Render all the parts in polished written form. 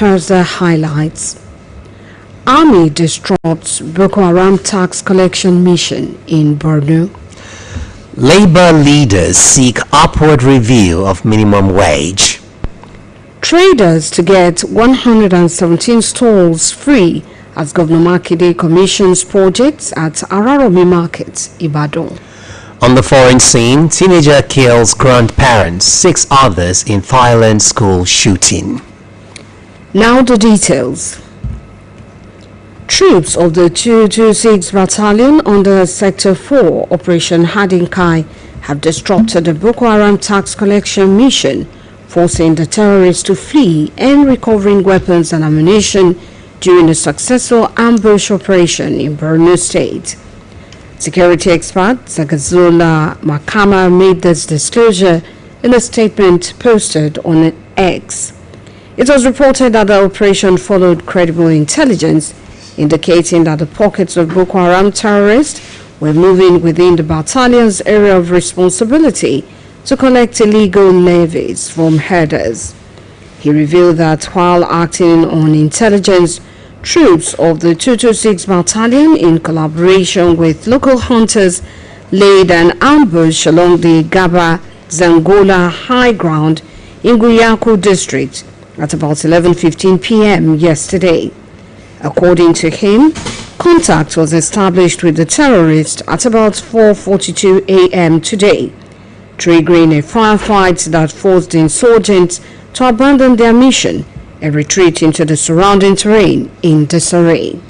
Thursday highlights. Army disrupts Boko Haram tax collection mission in Borno. Labour leaders seek upward review of minimum wage. Traders to get 117 stalls free as Governor Makinde commissions projects at Araromi Market, Ibadan. On the foreign scene, teenager kills grandparents, 6 others in Thailand school shooting. Now the details. Troops of the 226 Battalion under Sector 4 Operation Hadinkai have disrupted the Boko Haram tax collection mission, forcing the terrorists to flee and recovering weapons and ammunition during a successful ambush operation in Borno State. Security expert Zagazola Makama made this disclosure in a statement posted on X. It was reported that the operation followed credible intelligence indicating that the pockets of Boko Haram terrorists were moving within the battalion's area of responsibility to collect illegal levies from herders. He revealed that while acting on intelligence, troops of the 226 Battalion, in collaboration with local hunters, laid an ambush along the Gaba-Zangola high ground in Guyaku district at about 11:15 p.m. yesterday. According to him, contact was established with the terrorist at about 4:42 a.m. today, triggering a firefight that forced the insurgents to abandon their mission and retreat into the surrounding terrain in disarray.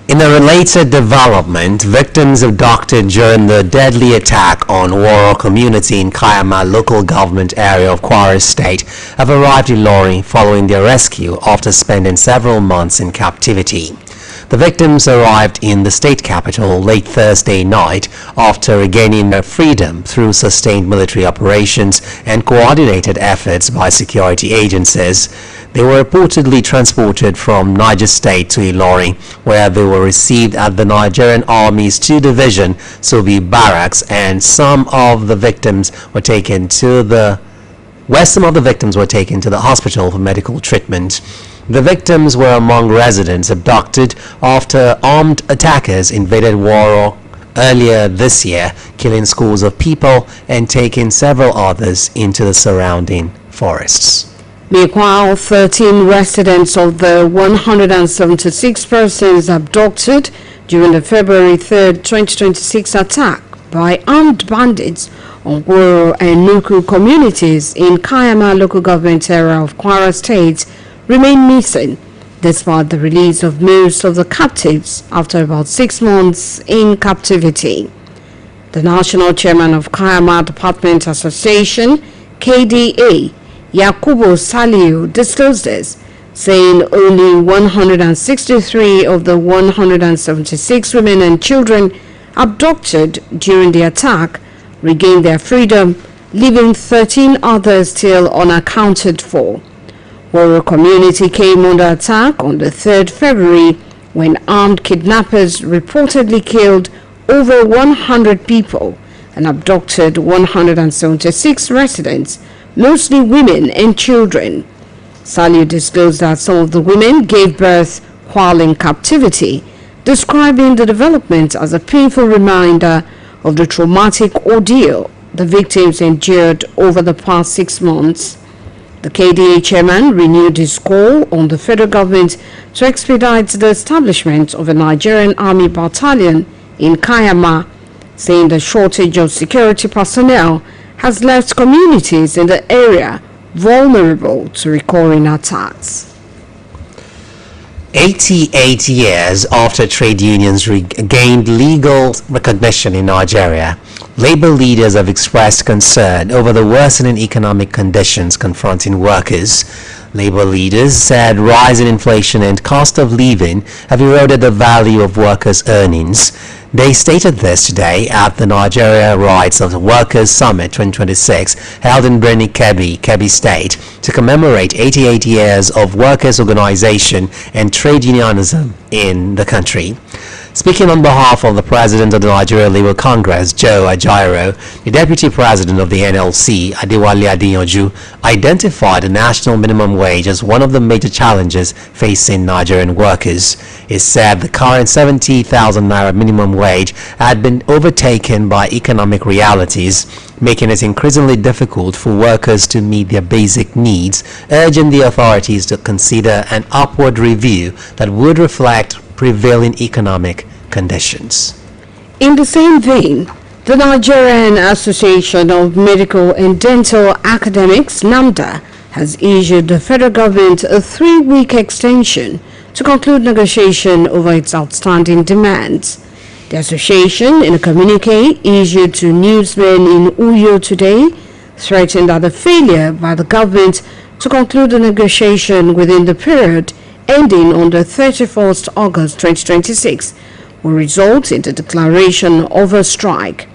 In a related development, victims abducted during the deadly attack on Woro community in Kayama local government area of Kwara State have arrived in Ilorin following their rescue after spending several months in captivity. The victims arrived in the state capital late Thursday night after regaining their freedom through sustained military operations and coordinated efforts by security agencies. They were reportedly transported from Niger State to Ilorin, where they were received at the Nigerian Army's 2 Division Sobi Barracks, and some of the victims were taken to the hospital for medical treatment. The victims were among residents abducted after armed attackers invaded Woro earlier this year, killing scores of people and taking several others into the surrounding forests. Meanwhile, 13 residents of the 176 persons abducted during the February 3, 2026 attack by armed bandits on Woro and Nuku communities in Kayama local government area of Kwara State remain missing, despite the release of most of the captives after about 6 months in captivity. The national chairman of Kayama Department Association, KDA, Yakubu Saliu, disclosed this, saying only 163 of the 176 women and children abducted during the attack regained their freedom, leaving 13 others still unaccounted for. Woro community came under attack on the 3rd February when armed kidnappers reportedly killed over 100 people and abducted 176 residents, mostly women and children. Saliu disclosed that some of the women gave birth while in captivity, describing the development as a painful reminder of the traumatic ordeal the victims endured over the past 6 months. The KDA chairman renewed his call on the federal government to expedite the establishment of a Nigerian Army battalion in Kayama, saying the shortage of security personnel has left communities in the area vulnerable to recurring attacks. 88 years after trade unions regained legal recognition in Nigeria, labor leaders have expressed concern over the worsening economic conditions confronting workers. Labor leaders said rising inflation and cost of living have eroded the value of workers' earnings. They stated this today at the Nigeria Rights of the Workers Summit 2026 held in Birnin Kebbi, Kebbi State, to commemorate 88 years of workers' organization and trade unionism in the country. Speaking on behalf of the President of the Nigeria Labour Congress, Joe Ajaero, the Deputy President of the NLC, Adewale Adeyanju, identified the national minimum wage as one of the major challenges facing Nigerian workers. He said the current 70,000 naira minimum wage had been overtaken by economic realities, making it increasingly difficult for workers to meet their basic needs, urging the authorities to consider an upward review that would reflect prevailing economic conditions. In the same vein, the Nigerian Association of Medical and Dental Academics, NAMDA, has issued the federal government a 3-week extension to conclude negotiation over its outstanding demands. The association, in a communique issued to newsmen in Uyo today, threatened that the failure by the government to conclude the negotiation within the period ending on the 31st August 2026 will result in the declaration of a strike.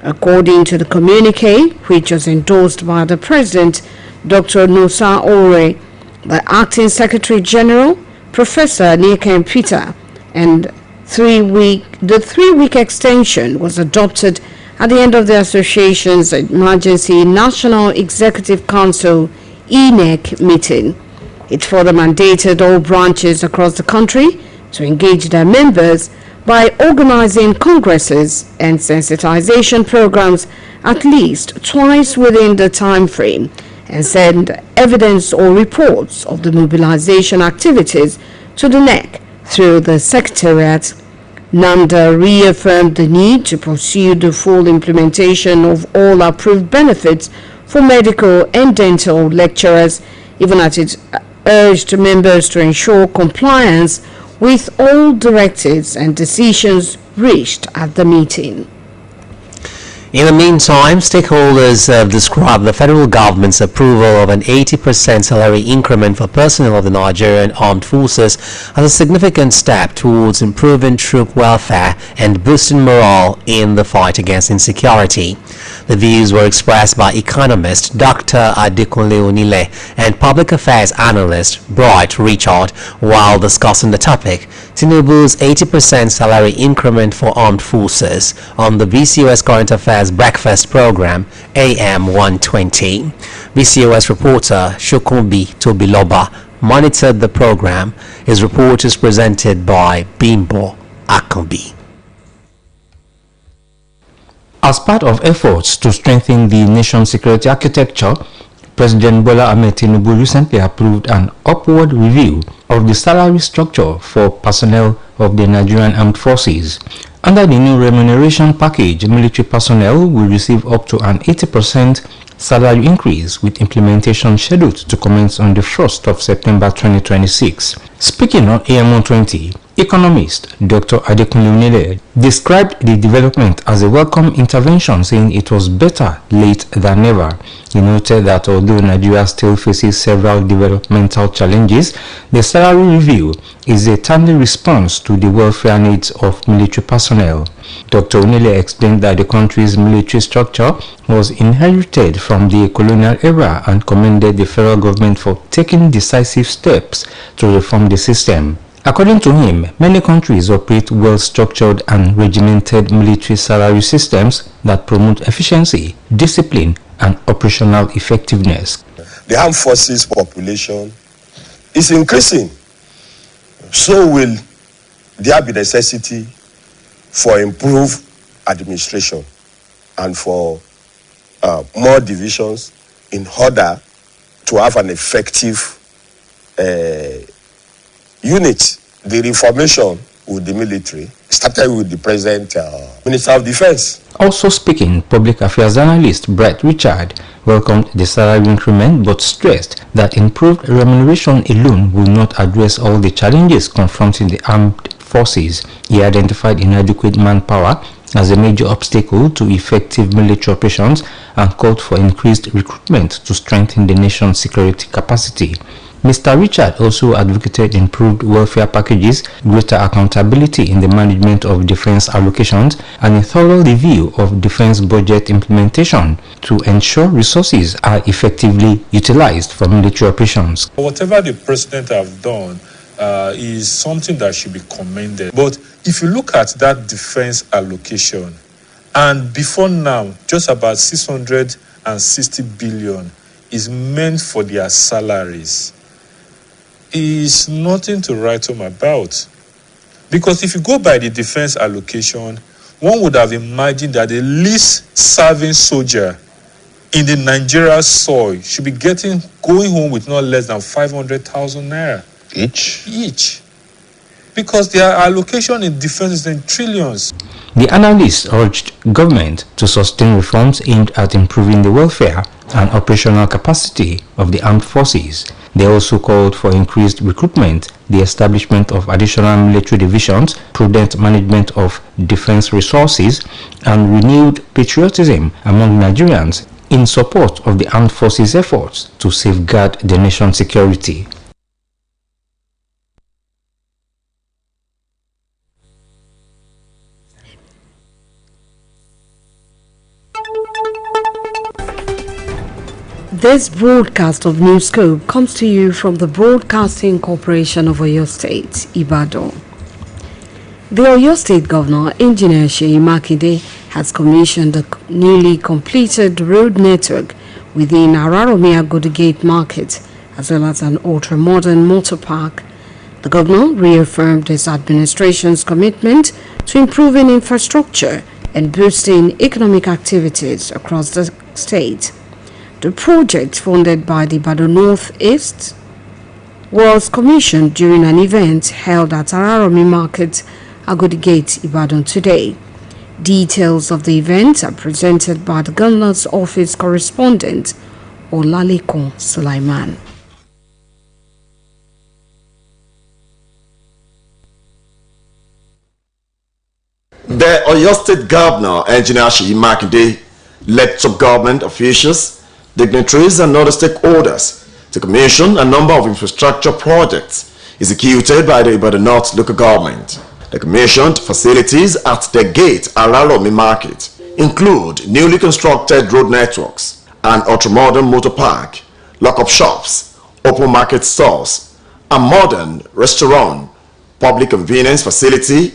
According to the communique, which was endorsed by the President, Dr. Nusa Ore, the Acting Secretary General, Professor Nikem Peter, and the 3-week extension was adopted at the end of the association's Emergency National Executive Council (ENEC) meeting. It further mandated all branches across the country to engage their members by organizing congresses and sensitization programs at least twice within the time frame and send evidence or reports of the mobilization activities to the NEC through the Secretariat. NAMDA reaffirmed the need to pursue the full implementation of all approved benefits for medical and dental lecturers, even as it urged members to ensure compliance with all directives and decisions reached at the meeting. In the meantime, stakeholders have described the federal government's approval of an 80% salary increment for personnel of the Nigerian Armed Forces as a significant step towards improving troop welfare and boosting morale in the fight against insecurity. The views were expressed by economist Dr. Oluyole and public affairs analyst Bright Richard while discussing the topic, Tinubu's 80% salary increment for armed forces, on the BCOS Current Affairs Breakfast Program AM 120. BCOS reporter Shokunbi Tobiloba monitored the program. His report is presented by Bimbo Akombi. As part of efforts to strengthen the nation's security architecture, President Bola Ahmed Tinubu recently approved an upward review of the salary structure for personnel of the Nigerian Armed Forces. Under the new remuneration package, military personnel will receive up to an 80% salary increase, with implementation scheduled to commence on the 1st of September 2026. Speaking on AM120, economist Dr. Oluyole described the development as a welcome intervention, saying it was better late than never. He noted that although Nigeria still faces several developmental challenges, the salary review is a timely response to the welfare needs of military personnel. Dr. Oluyole explained that the country's military structure was inherited from the colonial era and commended the federal government for taking decisive steps to reform the system. According to him, many countries operate well-structured and regimented military salary systems that promote efficiency, discipline, and operational effectiveness. The armed forces population is increasing. So will there be necessity for improved administration and for more divisions in order to have an effective unit. The reformation with the military started with the present Minister of Defense. Also speaking, public affairs analyst Brett Richard welcomed the salary increment but stressed that improved remuneration alone will not address all the challenges confronting the armed forces. He identified inadequate manpower as a major obstacle to effective military operations and called for increased recruitment to strengthen the nation's security capacity. Mr. Richard also advocated improved welfare packages, greater accountability in the management of defense allocations, and a thorough review of defense budget implementation to ensure resources are effectively utilized for military operations. Whatever the president have done is something that should be commended. But if you look at that defense allocation, and before now, just about 660 billion is meant for their salaries, is nothing to write home about. Because if you go by the defense allocation, one would have imagined that the least serving soldier in the Nigeria soil should be going home with not less than 500,000 naira. Each. Because their allocation in defense is in trillions. The analysts urged government to sustain reforms aimed at improving the welfare and operational capacity of the armed forces. They also called for increased recruitment, the establishment of additional military divisions, prudent management of defense resources, and renewed patriotism among Nigerians in support of the armed forces' efforts to safeguard the nation's security. This broadcast of Newscope comes to you from the Broadcasting Corporation of Oyo State, Ibadan. The Oyo State Governor, Engineer Seyi Makinde, has commissioned a newly completed road network within Araromi Agodi Gate Market, as well as an ultra-modern motor park. The governor reaffirmed his administration's commitment to improving infrastructure and boosting economic activities across the state. The project, funded by the Ibadan North-East, was commissioned during an event held at Araromi Market, Agodi Gate, Ibadan today. Details of the event are presented by the Governor's Office correspondent, Olalekan Sulaiman. The Oyo State Governor, Engineer Seyi Makinde, led sub-government officials, dignitaries and other stakeholders to commission a number of infrastructure projects executed by the Ibadan North local government. The commissioned facilities at the Gate Araromi Market include newly constructed road networks, an ultra-modern motor park, lock-up shops, open market stores, a modern restaurant, public convenience facility,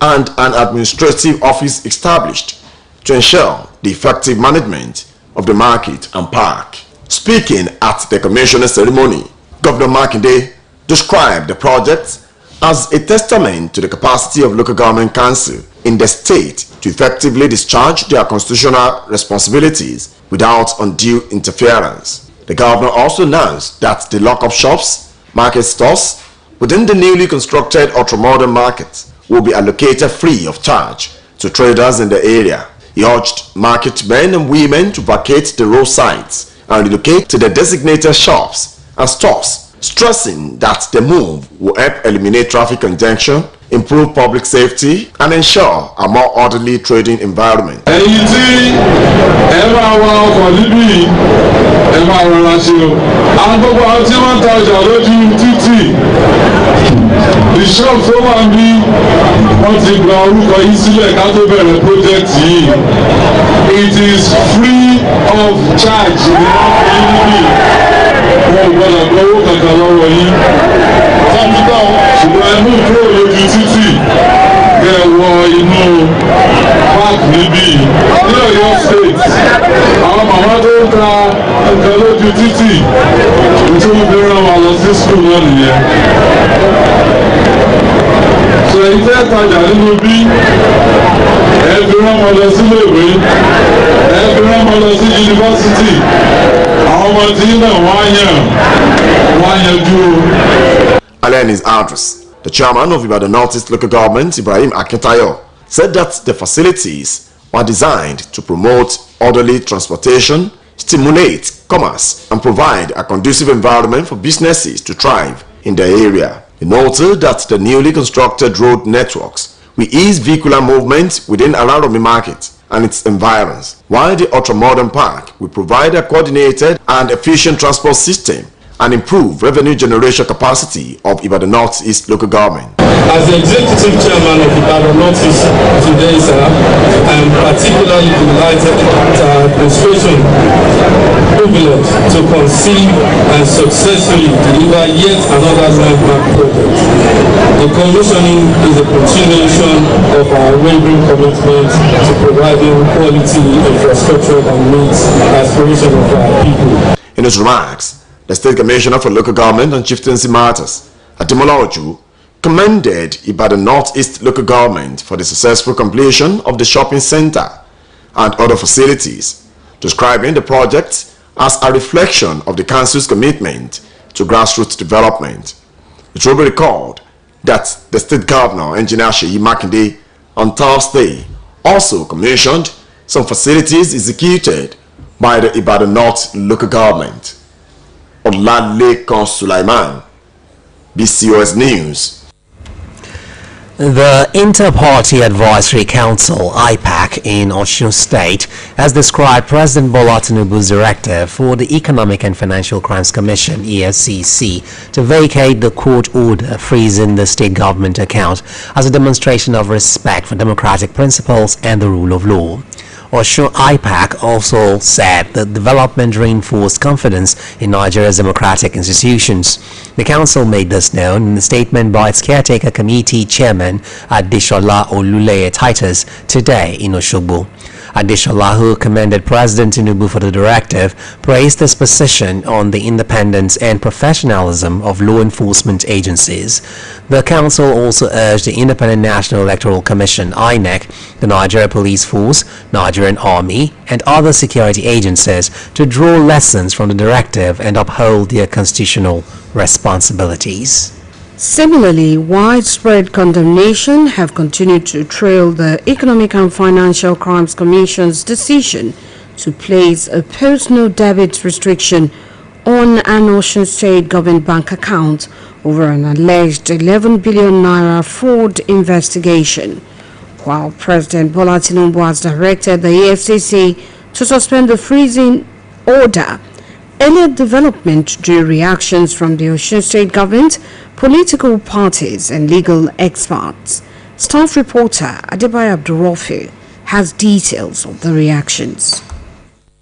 and an administrative office established to ensure the effective management of the market and park. Speaking at the commissioning ceremony, Governor Makinde described the project as a testament to the capacity of local government council in the state to effectively discharge their constitutional responsibilities without undue interference. The governor also announced that the lock-up shops, market stores within the newly constructed ultra-modern market will be allocated free of charge to traders in the area. He urged market men and women to vacate the roadsides and relocate to the designated shops and stores, stressing that the move will help eliminate traffic congestion, improve public safety, and ensure a more orderly trading environment. The shops tó wà ní wọ́n ti gba orúkọ yìí sílẹ̀ ká tó bẹ̀rẹ̀ project yìí. It is free of charge ní wọ́n ò gbọ́dọ̀ gba owó kankan lọ́wọ́ yín. Ṣùgbọ́n ẹnu kúrò lójú títì kẹ́ wọ inú park níbí ní Ọ̀yọ́ state. Àwọn màmá tó ń ta nǹkan lójú títì tí wọ́n fi rán wa lọ sí school náà nìyẹn. So èyí tẹ́ tajà nínú bí ẹ fi rán wọn lọ sílé ìwé, ẹ fi rán wọn lọ sí yunifásitì, àwọn ọmọ tí náà wọ́n á yanjú o. Earlier in his address, the chairman of Ibadan North-East Local Government, Ibrahim Akintayo, said that the facilities were designed to promote orderly transportation, stimulate commerce, and provide a conducive environment for businesses to thrive in the area. He noted that the newly constructed road networks will ease vehicular movement within Araromi Market and its environs, while the ultra-modern park will provide a coordinated and efficient transport system and improve revenue generation capacity of Ibadan North-East Local Government. As the executive chairman of Ibadan North-East today, sir, I am particularly delighted that our administration privileged to conceive and successfully deliver yet another landmark project. The commissioning is a continuation of our unwavering commitment to providing quality infrastructure that meets the aspirations of our people. In his remarks, the State Commissioner for Local Government and Chieftaincy Matters, Ademola Oju, commended Ibadan Northeast Local Government for the successful completion of the shopping center and other facilities, describing the project as a reflection of the Council's commitment to grassroots development. It will be recalled that the State Governor, Engineer Seyi Makinde, on Thursday also commissioned some facilities executed by the Ibadan North Local Government. Oluyole Sulaiman, BCOS News. The Inter-Party Advisory Council, IPAC, in Osun State has described President Bola Tinubu's directive for the Economic and Financial Crimes Commission, EFCC, to vacate the court order freezing the state government account as a demonstration of respect for democratic principles and the rule of law. Osun IPAC also said the development reinforced confidence in Nigeria's democratic institutions. The council made this known in a statement by its caretaker committee chairman Adeshola Oluyole Titus today in Osogbo. Adeshola, who commended President Tinubu for the directive, praised his position on the independence and professionalism of law enforcement agencies. The council also urged the Independent National Electoral Commission (INEC), the Nigeria Police Force, Nigerian Army, and other security agencies to draw lessons from the directive and uphold their constitutional responsibilities. Similarly, widespread condemnation have continued to trail the Economic and Financial Crimes Commission's decision to place a post-no debit restriction on an Osun State government bank account over an alleged 11 billion naira fraud investigation. While President Bola Tinubu has directed the EFCC to suspend the freezing order, earlier development drew reactions from the Osun State government, political parties and legal experts. Staff reporter Adebayo Abdurrafi has details of the reactions.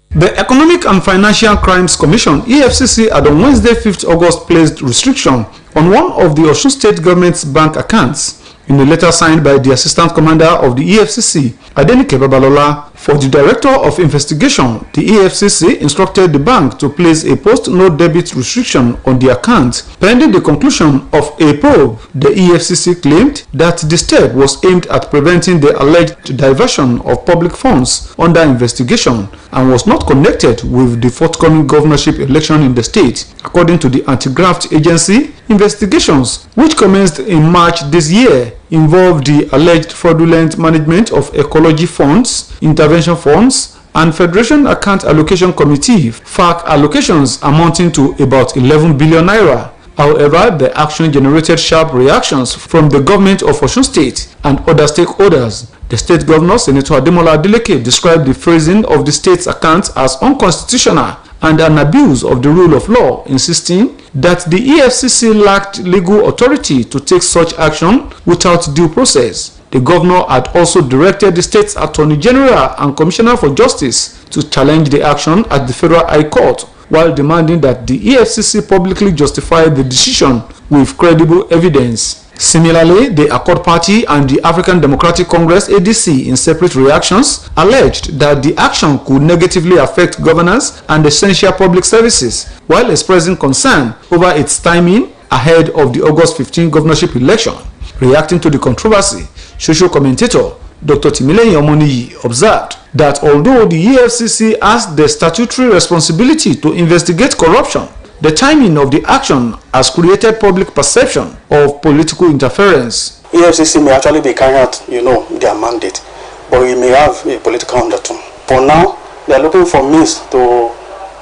The Economic and Financial Crimes Commission, EFCC, had on Wednesday, 5th August, placed restriction on one of the Osun State government's bank accounts. In a letter signed by the Assistant Commander of the EFCC, Adenike Babalola, for the Director of Investigation, the EFCC instructed the bank to place a post-no debit restriction on the account pending the conclusion of a probe. The EFCC claimed that the step was aimed at preventing the alleged diversion of public funds under investigation and was not connected with the forthcoming governorship election in the state. According to the anti-graft agency, investigations, which commenced in March this year, involved the alleged fraudulent management of ecology funds, intervention funds, and Federation Account Allocation Committee FAC allocations amounting to about 11 billion naira. However, the action generated sharp reactions from the government of Osun State and other stakeholders. The state governor, Senator Ademola Adeleke, described the freezing of the state's accounts as unconstitutional and an abuse of the rule of law, insisting that the EFCC lacked legal authority to take such action without due process. The governor had also directed the state's Attorney General and Commissioner for Justice to challenge the action at the Federal High Court, while demanding that the EFCC publicly justify the decision with credible evidence. Similarly, the Accord Party and the African Democratic Congress ADC, in separate reactions, alleged that the action could negatively affect governance and essential public services, while expressing concern over its timing ahead of the August 15 governorship election. Reacting to the controversy, social commentator Dr. Timileyin Omoniyi observed that although the EFCC has the statutory responsibility to investigate corruption, the timing of the action has created public perception of political interference. EFCC may actually be carrying out, their mandate, but it may have a political undertone. For now, they are looking for means to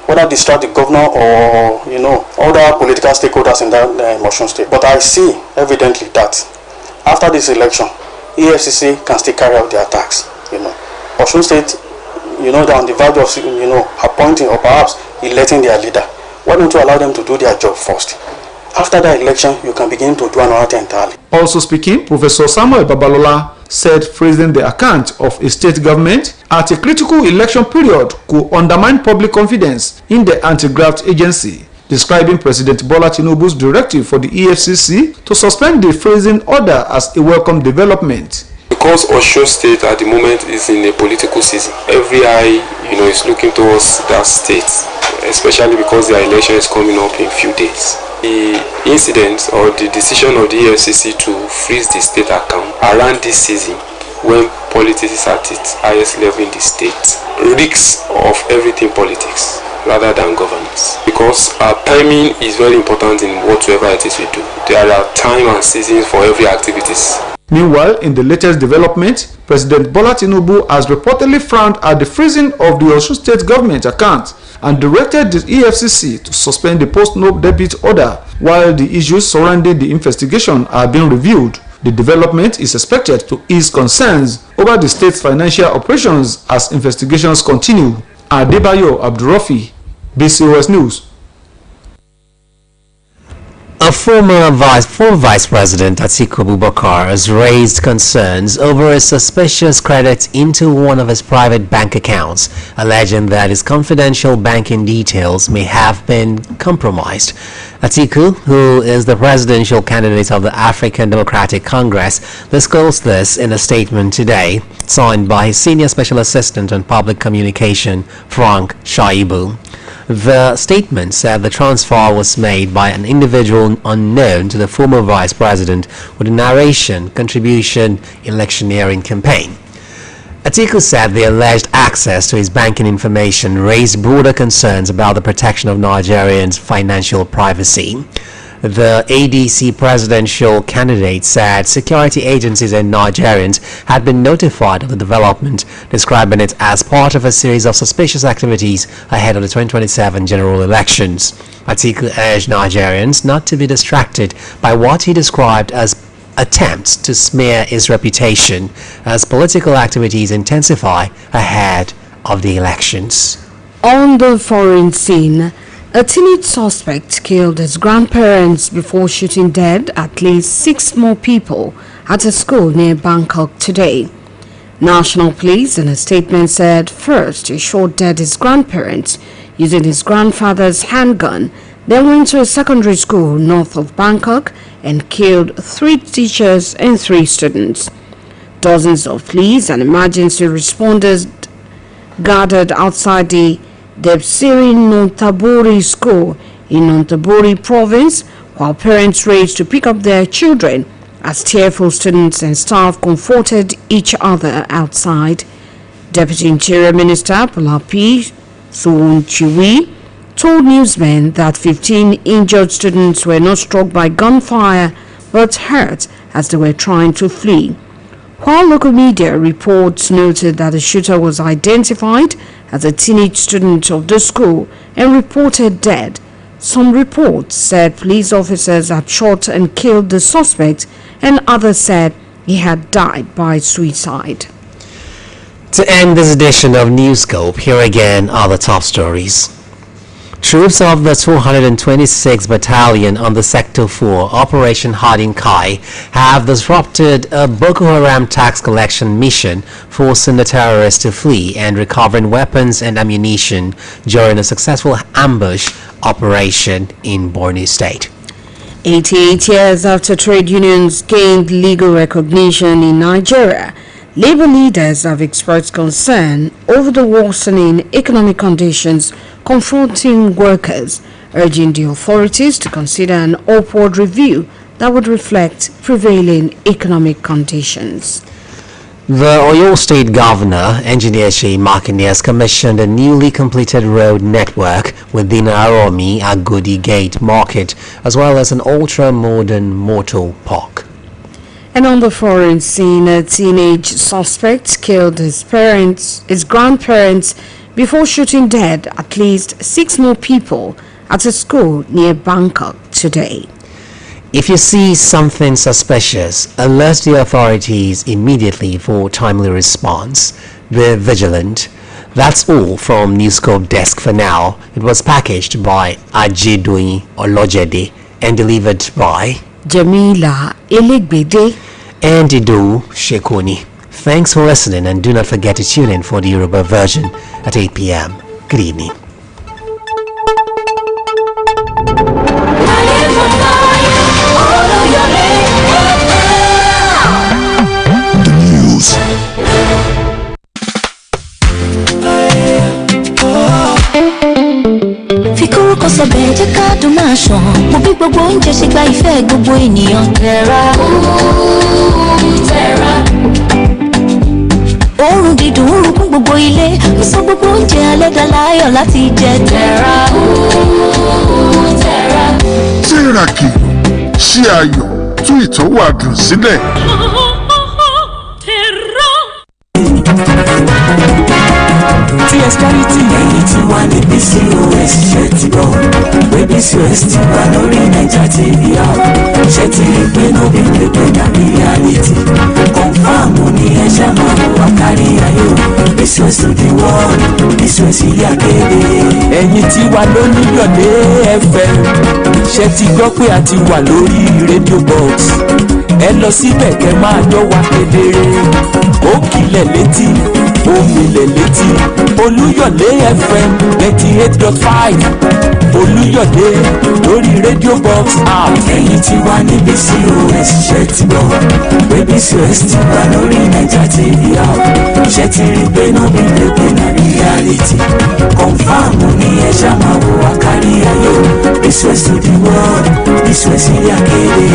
whether distract the governor or, other political stakeholders in that Osun State. But I see evidently that after this election, EFCC can still carry out their attacks. Osun State, they're on the verge of, appointing or perhaps electing their leader. Why don't you allow them to do their job first? After that election, you can begin to do another thing entirely. Also speaking, Professor Samuel Babalola said freezing the account of a state government at a critical election period could undermine public confidence in the anti-graft agency. describing President Bola Tinubu's directive for the EFCC to suspend the freezing order as a welcome development. Because Osun State at the moment is in a political season, every eye, is looking towards that state, especially because the election is coming up in a few days. The incident or the decision of the EFCC to freeze the state account around this season, when politics is at its highest level in the state, reeks of everything politics rather than governance. Because our timing is very important in whatever it is we do. There are time and seasons for every activities. Meanwhile, in the latest development, President Bola Tinubu has reportedly frowned at the freezing of the Osun State government account and directed the EFCC to suspend the post-no debit order while the issues surrounding the investigation are being reviewed. The development is expected to ease concerns over the state's financial operations as investigations continue. Adebayo Abdurrafi, BCOS News. A former Vice President Atiku Abubakar has raised concerns over a suspicious credit into one of his private bank accounts, alleging that his confidential banking details may have been compromised. Atiku, who is the presidential candidate of the African Democratic Congress, disclosed this in a statement today, signed by his senior special assistant on public communication, Frank Shaibu. The statement said the transfer was made by an individual unknown to the former vice president with a narration contribution electioneering campaign. Atiku said the alleged access to his banking information raised broader concerns about the protection of Nigerians' financial privacy. The ADC presidential candidate said security agencies and Nigerians had been notified of the development, describing it as part of a series of suspicious activities ahead of the 2027 general elections. Atiku urged Nigerians not to be distracted by what he described as attempts to smear his reputation as political activities intensify ahead of the elections. On the foreign scene, a teenage suspect killed his grandparents before shooting dead at least 6 more people at a school near Bangkok today. National Police in a statement said first he shot dead his grandparents using his grandfather's handgun, then went to a secondary school north of Bangkok and killed 3 teachers and 3 students. Dozens of police and emergency responders gathered outside the Debsiri Nontaburi school in Nontaburi province, while parents raced to pick up their children as tearful students and staff comforted each other outside. Deputy Interior Minister Pulapi Suwunchiwi told newsmen that 15 injured students were not struck by gunfire but hurt as they were trying to flee. While local media reports noted that the shooter was identified as a teenage student of the school and reported dead, some reports said police officers had shot and killed the suspect, and others said he had died by suicide. To end this edition of Newscope, here again are the top stories. Troops of the 226th Battalion under Sector 4 Operation Hardin Kai have disrupted a Boko Haram tax collection mission, forcing the terrorists to flee and recovering weapons and ammunition during a successful ambush operation in Borno State. 88 years after trade unions gained legal recognition in Nigeria, labor leaders have expressed concern over the worsening economic conditions confronting workers, urging the authorities to consider an upward review that would reflect prevailing economic conditions. The Oyo State Governor, Engineer Seyi Makinde, has commissioned a newly completed road network within Aromi Agodi Gate Market, as well as an ultra-modern motor park. And on the foreign scene, a teenage suspect killed his grandparents before shooting dead at least 6 more people at a school near Bangkok today. If you see something suspicious, alert the authorities immediately for timely response. Be vigilant. That's all from Newscope Desk for now. It was packaged by Ajedoyin Olojede and delivered by Jamila Elegbede and Ido Shekoni. Thanks for listening, and do not forget to tune in for the Yoruba version at 8 p.m. Good evening. gbogbo oúnjẹ ṣe gba ìfẹ́ gbogbo ènìyàn. Terra. Oorun dídùn oorun kún gbogbo ilé, ó sọ gbogbo oúnjẹ alẹ́ dá láyọ̀ láti jẹ. Terra. Terra kì ṣí ayọ̀ tún ìtọ́wò àdùn sílẹ̀. TS Charity ẹ̀yìn tí wà ní BCOS ṣe ti bọ̀ pé BCOS ti wà lórí Naija TV app ṣe ti rí pé no be pépé nàbí reality confam ní ẹ ṣá máa mú wa kárí ayé o BCOS to the world BCOS ilé akéde. ẹ̀yìn tí wà lónìí Yọ̀dé FM ṣe ti gbọ́ pé a ti wà lórí radio box ẹ lọ síbẹ̀ kẹ́ máa gbọ́ wa kedere ó kilẹ̀ létí omilẹ̀ létí Olúyọ̀lé FM 98.5 Olúyọ̀lé lórí radio box app. ẹ̀yin tí wà ní BCOS ṣe ti gbọ́ pé BCOS ti wà lórí Naija TV app ṣe ti rí pé no be pépé na reality confam ní ẹ ṣá máa wò wá kárí ayé BCOS to the world BCOS ilé akéde.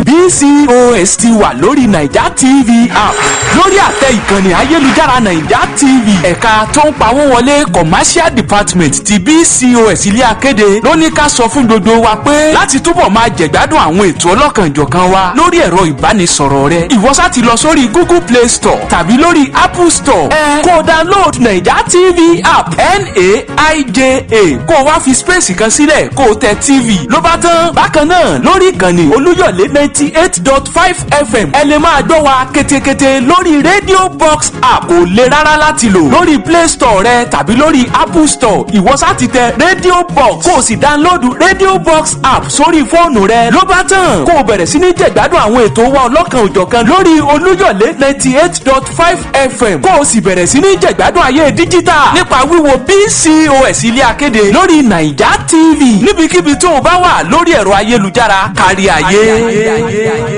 BCOS ti wà lórí Naija TV app lórí àtẹ ìkànnì ayélujára Naija TV ẹ̀ka tó ń pawó wọlé commercial department ti BCOS ilé akéde ló ní ká sọ fún gbogbo wa pé láti túbọ̀ máa jẹ̀gbádùn àwọn ètò ọlọ́kanjọ̀kan wa lórí ẹ̀rọ ìbánisọ̀rọ̀ rẹ ìwọ sá ti lọ sórí Google Play Store tàbí lórí Apple Store kó o download Naija TV app NAIJA kó o wá fi space kan sílẹ̀ kó o tẹ TV ló bá tán. bákan náà lórí ìkànnì Olúyọ̀lé 98.5 FM ẹ lè máa gbọ́ wa ketekete lórí radio box app kò le rárá láti lò lórí Play Store rẹ tàbí lórí Apple Store ìwọ sá ti tẹ radio box kó o sì download radio box app sórí fóònù rẹ ló bá tán kó o bẹ̀rẹ̀ sí ní jẹ̀gbádùn àwọn ètò wa ọlọ́kan òjọ̀kan lórí Olúyọ̀lé 98.5 FM kó o sì bẹ̀rẹ̀ sí ní jẹ̀gbádùn ayé díjítà nípa wíwo BCOS ilé akéde lórí Naija TV níbikíbi tó o bá wà lórí ẹ̀rọ ayélujára kárí ayé.